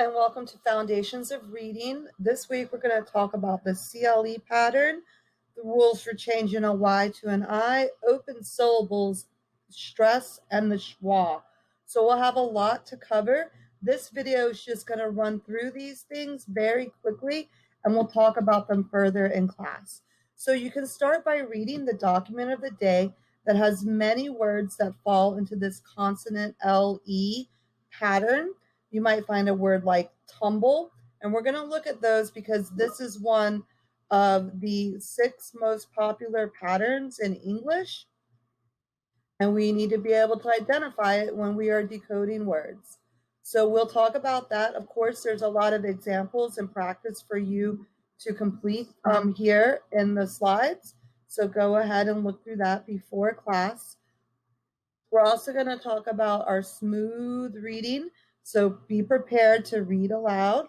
and welcome to Foundations of Reading. This week we're going to talk about the CLE pattern, the rules for changing a Y to an I, open syllables, stress, and the schwa. So we'll have a lot to cover. This video is just going to run through these things very quickly, and we'll talk about them further in class. So you can start by reading the document of the day that has many words that fall into this consonant LE pattern. You might find a word like tumble, and we're going to look at those because this is one of the 6 most popular patterns in English, and we need to be able to identify it when we are decoding words. So we'll talk about that. Of course, there's a lot of examples and practice for you to complete here in the slides. So go ahead and look through that before class. We're also going to talk about our smooth reading. So be prepared to read aloud.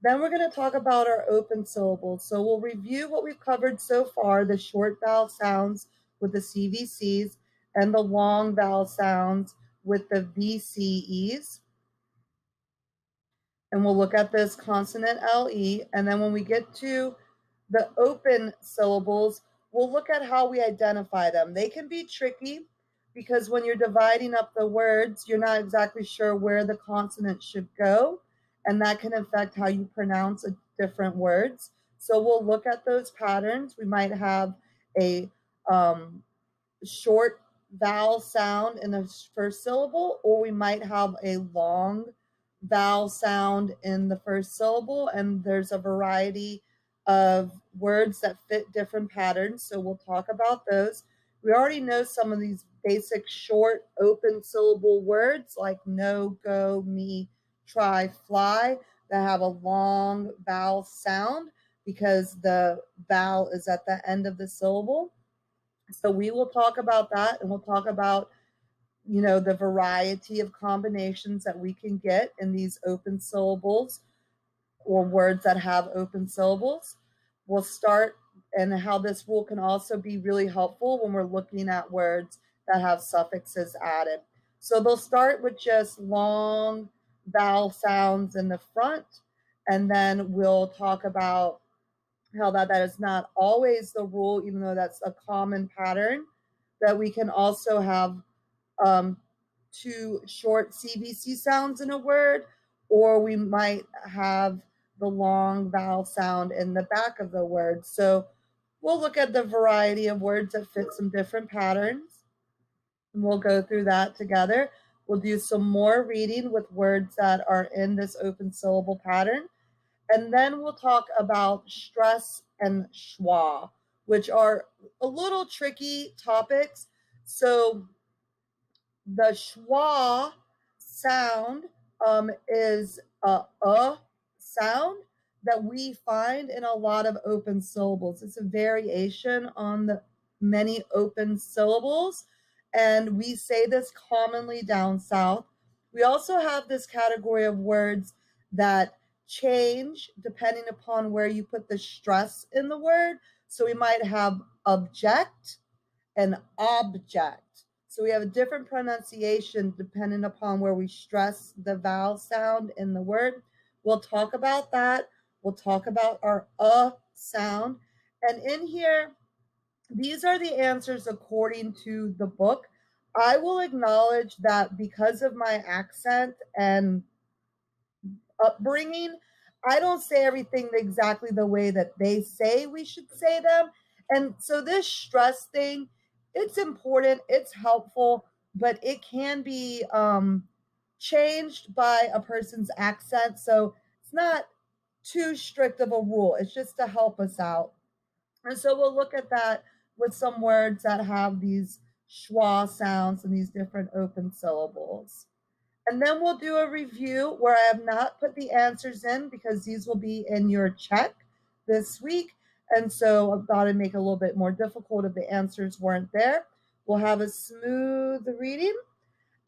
Then we're going to talk about our open syllables. So we'll review what we've covered so far, the short vowel sounds with the CVCs and the long vowel sounds with the VCEs. And we'll look at this consonant LE. And then when we get to the open syllables, we'll look at how we identify them. They can be tricky because when you're dividing up the words, you're not exactly sure where the consonant should go, and that can affect how you pronounce different words. So we'll look at those patterns. We might have a short vowel sound in the first syllable, or we might have a long vowel sound in the first syllable, and there's a variety of words that fit different patterns, so we'll talk about those. We already know some of these basic short open syllable words like no, go, me, try, fly, that have a long vowel sound because the vowel is at the end of the syllable. So we will talk about that, and we'll talk about the variety of combinations that we can get in these open syllables or words that have open syllables. We'll start and how this rule can also be really helpful when we're looking at words that have suffixes added. So they'll start with just long vowel sounds in the front, and then we'll talk about how that is not always the rule, even though that's a common pattern, that we can also have 2 short CVC sounds in a word, or we might have the long vowel sound in the back of the word. So we'll look at the variety of words that fit some different patterns, and we'll go through that together. We'll do some more reading with words that are in this open syllable pattern, and then we'll talk about stress and schwa, which are a little tricky topics. So the schwa sound is a sound that we find in a lot of open syllables. It's a variation on the many open syllables, and we say this commonly down south. We also have this category of words that change depending upon where you put the stress in the word. So we might have object and object. So we have a different pronunciation depending upon where we stress the vowel sound in the word. We'll talk about that. We'll talk about our sound. And in here, these are the answers according to the book. I will acknowledge that because of my accent and upbringing, I don't say everything exactly the way that they say we should say them. And so this stress thing, it's important, it's helpful, but it can be changed by a person's accent. So it's not too strict of a rule. It's just to help us out. And so we'll look at that with some words that have these schwa sounds and these different open syllables. And then we'll do a review where I have not put the answers in because these will be in your check this week. And so I thought it'd make it a little bit more difficult if the answers weren't there. We'll have a smooth reading,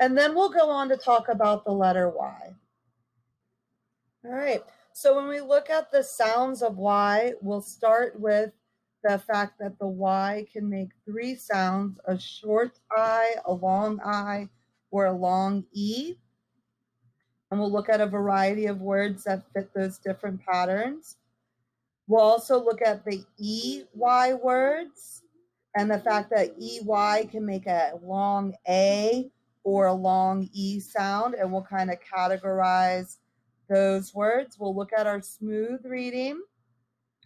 and then we'll go on to talk about the letter Y. All right. So when we look at the sounds of Y, we'll start with the fact that the Y can make 3 sounds: a short I, a long I, or a long E. And we'll look at a variety of words that fit those different patterns. We'll also look at the EY words and the fact that EY can make a long A or a long E sound, and we'll kind of categorize those words. We'll look at our smooth reading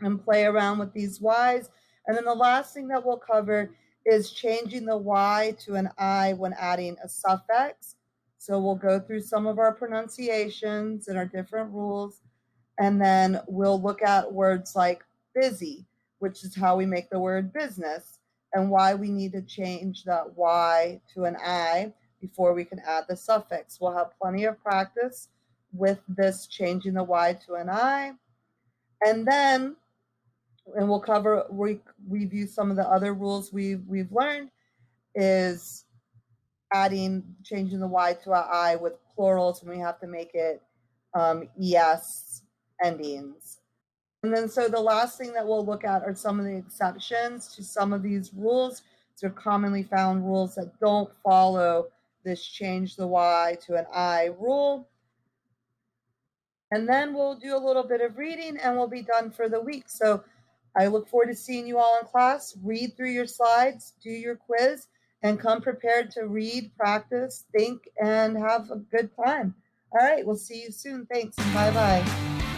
and play around with these Ys. And then the last thing that we'll cover is changing the Y to an I when adding a suffix. So we'll go through some of our pronunciations and our different rules, and then we'll look at words like busy, which is how we make the word business, and why we need to change that Y to an I before we can add the suffix. We'll have plenty of practice with this changing the Y to an I. And then we'll cover review some of the other rules we've learned is changing the Y to an I with plurals when we have to make it es endings. And then so the last thing that we'll look at are some of the exceptions to some of these rules. These are commonly found rules that don't follow this change the Y to an I rule. And then we'll do a little bit of reading and we'll be done for the week. So I look forward to seeing you all in class. Read through your slides, do your quiz, and come prepared to read, practice, think, and have a good time. All right, we'll see you soon. Thanks. Bye-bye.